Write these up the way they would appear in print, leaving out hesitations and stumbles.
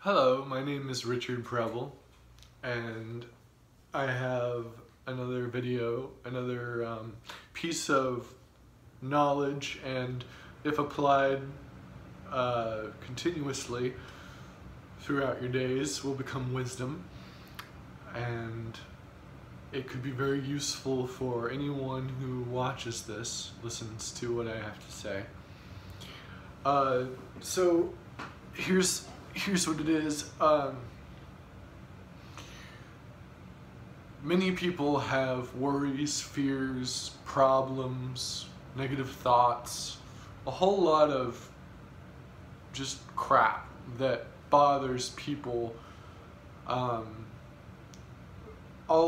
Hello, my name is Richard Preble, and I have another video, another piece of knowledge, and if applied continuously throughout your days will become wisdom, and it could be very useful for anyone who watches this, listens to what I have to say. So here's what it is. Many people have worries, fears, problems, negative thoughts, a whole lot of just crap that bothers people all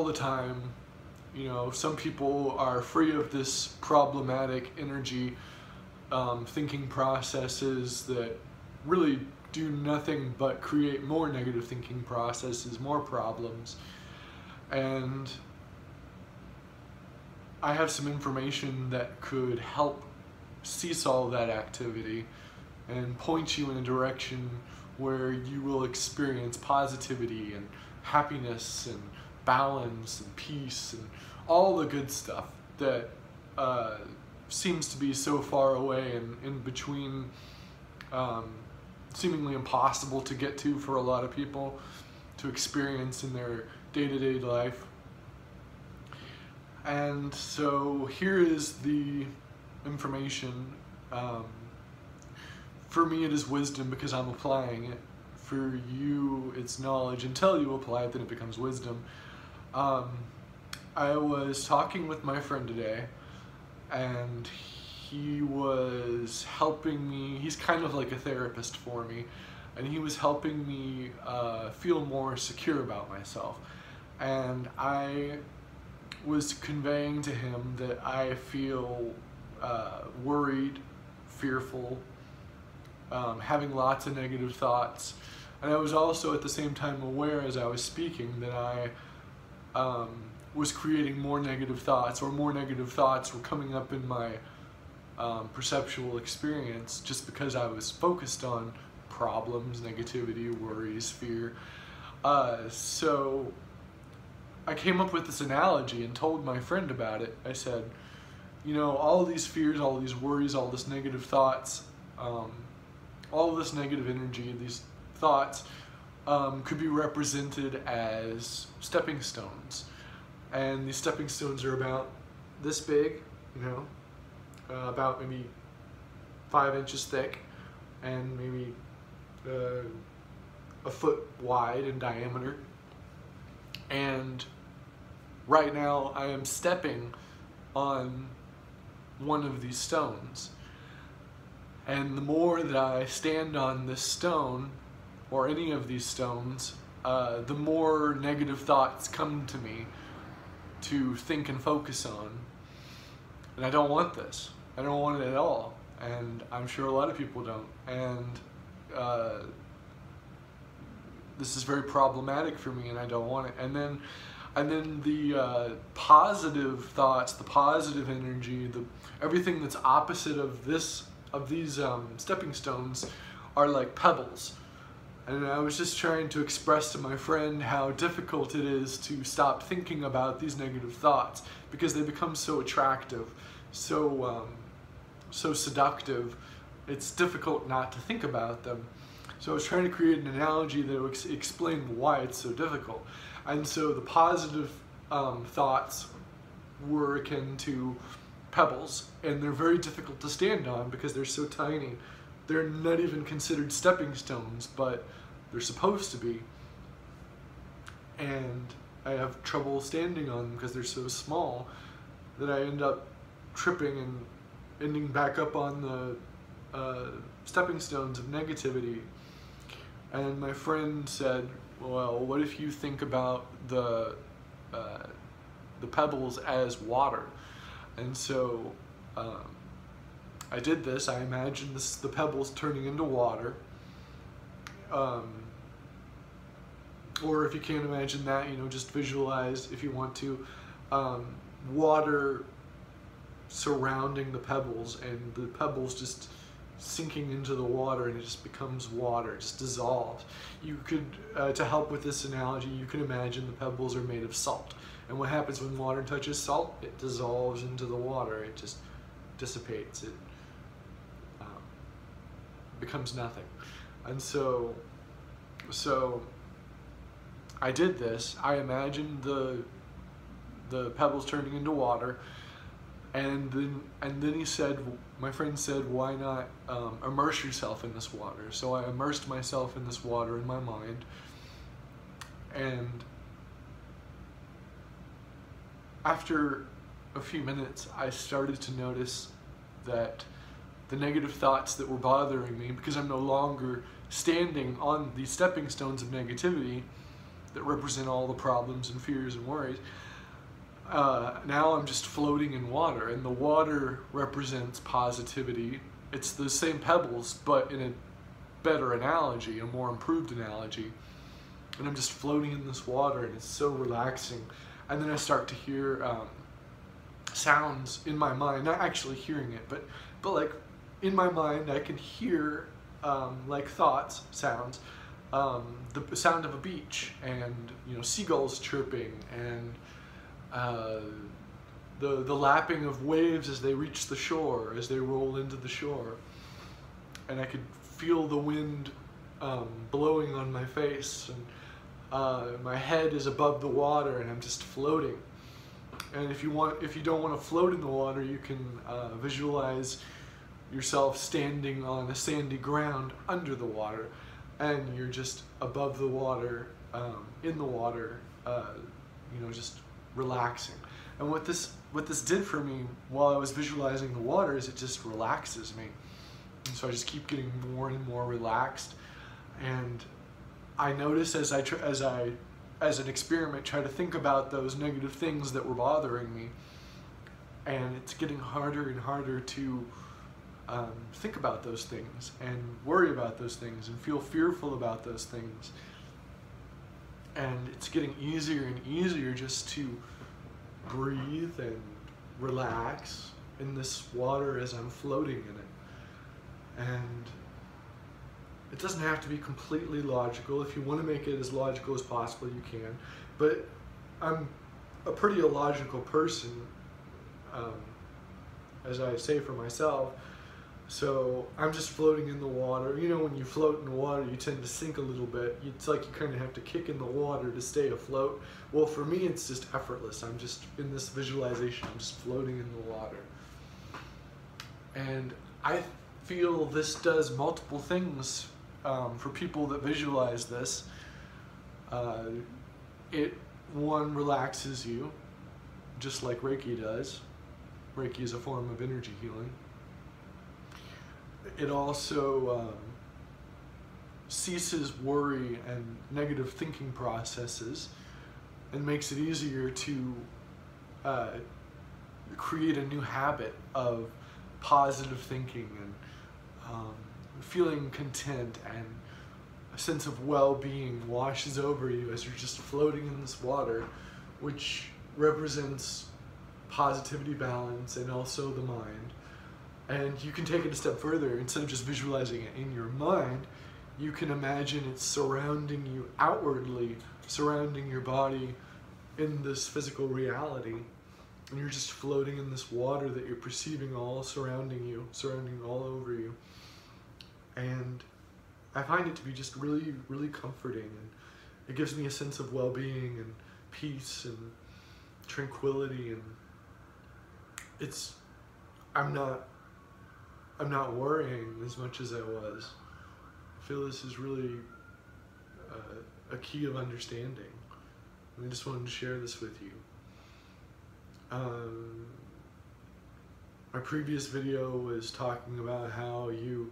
the time. You know, some people are free of this problematic energy, thinking processes that really do nothing but create more negative thinking processes, more problems. And I have some information that could help seesaw that activity and point you in a direction where you will experience positivity and happiness and balance and peace and all the good stuff that seems to be so far away and in between, seemingly impossible to get to for a lot of people to experience in their day-to-day life. And so here is the information. For me it is wisdom because I'm applying it. For you it's knowledge. Until you apply it, then it becomes wisdom. I was talking with my friend today, and he was helping me. He's kind of like a therapist for me, and he was helping me feel more secure about myself. And I was conveying to him that I feel worried, fearful, having lots of negative thoughts. And I was also at the same time aware as I was speaking that I was creating more negative thoughts, or more negative thoughts were coming up in my perceptual experience just because I was focused on problems, negativity, worries, fear. So I came up with this analogy and told my friend about it. I said, you know, all these fears, all these worries, all this negative thoughts, all this negative energy, these thoughts could be represented as stepping stones. And these stepping stones are about this big, you know, about maybe 5 inches thick and maybe a foot wide in diameter. And right now I am stepping on one of these stones. And the more that I stand on this stone, or any of these stones, the more negative thoughts come to me to think and focus on. And I don't want this. I don't want it at all. And I'm sure a lot of people don't. And this is very problematic for me, and I don't want it. And then the positive thoughts, the positive energy, everything that's opposite of these stepping stones are like pebbles. And I was just trying to express to my friend how difficult it is to stop thinking about these negative thoughts, because they become so attractive, so seductive. It's difficult not to think about them. So I was trying to create an analogy that would explain why it's so difficult. And so the positive thoughts were akin to pebbles, and they're very difficult to stand on because they're so tiny. They're not even considered stepping stones, but they're supposed to be. And I have trouble standing on them because they're so small that I end up tripping and ending back up on the stepping stones of negativity. And my friend said, well, what if you think about the pebbles as water? And so I did this. I imagined the pebbles turning into water. Or if you can't imagine that, you know, just visualize, if you want to, water surrounding the pebbles, and the pebbles just sinking into the water and it just becomes water, it just dissolves. You could, to help with this analogy, you can imagine the pebbles are made of salt. And what happens when water touches salt? It dissolves into the water, it just dissipates, it becomes nothing. And so I did this. I imagined the pebbles turning into water, and then he said, my friend said, why not immerse yourself in this water? So I immersed myself in this water in my mind, and after a few minutes I started to notice that the negative thoughts that were bothering me, because I'm no longer standing on these stepping stones of negativity that represent all the problems and fears and worries, now I'm just floating in water, and the water represents positivity. It's the same pebbles, but in a better analogy, a more improved analogy. And I'm just floating in this water, and it's so relaxing. And then I start to hear sounds in my mind, not actually hearing it, but like in my mind I can hear like thoughts, sounds, the sound of a beach, and seagulls chirping, and the lapping of waves as they reach the shore, as they roll into the shore. And I could feel the wind blowing on my face, and my head is above the water, and I'm just floating. And if you don't want to float in the water, you can visualize yourself standing on a sandy ground under the water, and you're just above the water, in the water, just relaxing. And what this did for me while I was visualizing the water is it just relaxes me. And so I just keep getting more and more relaxed. And I noticed as an experiment, try to think about those negative things that were bothering me, and it's getting harder and harder to think about those things and worry about those things and feel fearful about those things. And it's getting easier and easier just to breathe and relax in this water as I'm floating in it. And it doesn't have to be completely logical. If you want to make it as logical as possible, you can. But I'm a pretty illogical person, as I say for myself. So I'm just floating in the water. When you float in the water, you tend to sink a little bit. It's like you kind of have to kick in the water to stay afloat. Well, for me, it's just effortless. I'm just in this visualization. I'm just floating in the water. And I feel this does multiple things for people that visualize this. One, relaxes you, just like Reiki does. Reiki is a form of energy healing. It also ceases worry and negative thinking processes, and makes it easier to create a new habit of positive thinking and feeling content, and a sense of well-being washes over you as you're just floating in this water, which represents positivity, balance, and also the mind. And you can take it a step further. Instead of just visualizing it in your mind, you can imagine it surrounding you outwardly, surrounding your body in this physical reality. And you're just floating in this water that you're perceiving all surrounding you, surrounding all over you. And I find it to be just really, really comforting. And it gives me a sense of well-being and peace and tranquility. And I'm not worrying as much as I was. I feel this is really a key of understanding. And I just wanted to share this with you. My previous video was talking about how you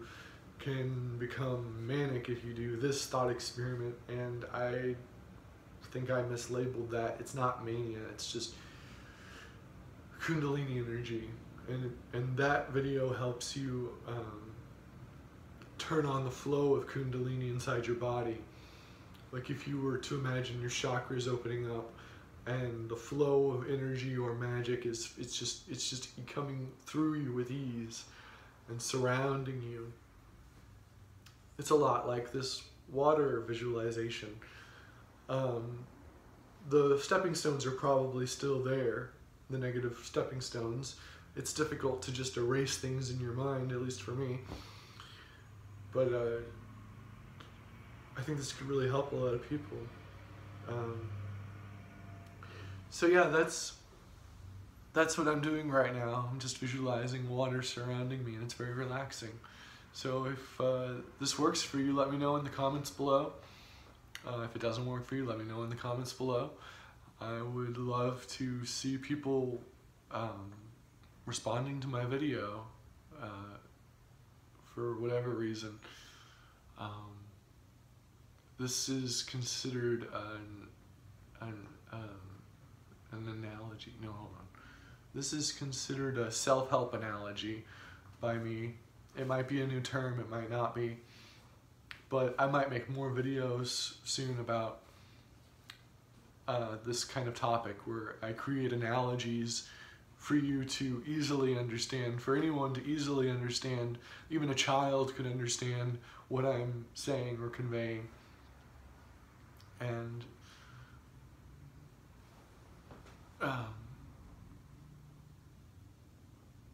can become manic if you do this thought experiment, and I think I mislabeled that. It's not mania, it's just Kundalini energy. And that video helps you turn on the flow of Kundalini inside your body. Like if you were to imagine your chakras opening up, and the flow of energy or magic it's just coming through you with ease, and surrounding you. It's a lot like this water visualization. The stepping stones are probably still there, the negative stepping stones. It's difficult to just erase things in your mind, at least for me. But I think this could really help a lot of people. So yeah, that's what I'm doing right now. I'm just visualizing water surrounding me, and it's very relaxing. So if this works for you, let me know in the comments below. If it doesn't work for you, let me know in the comments below. I would love to see people responding to my video for whatever reason. This is considered an analogy. No, hold on. This is considered a self-help analogy by me. It might be a new term, it might not be. But I might make more videos soon about this kind of topic where I create analogies for you to easily understand, for anyone to easily understand. Even a child could understand what I'm saying or conveying. And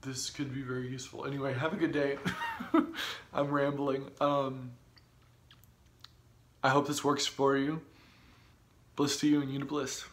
this could be very useful. Anyway, have a good day. I'm rambling. I hope this works for you. Bliss to you and you to bliss.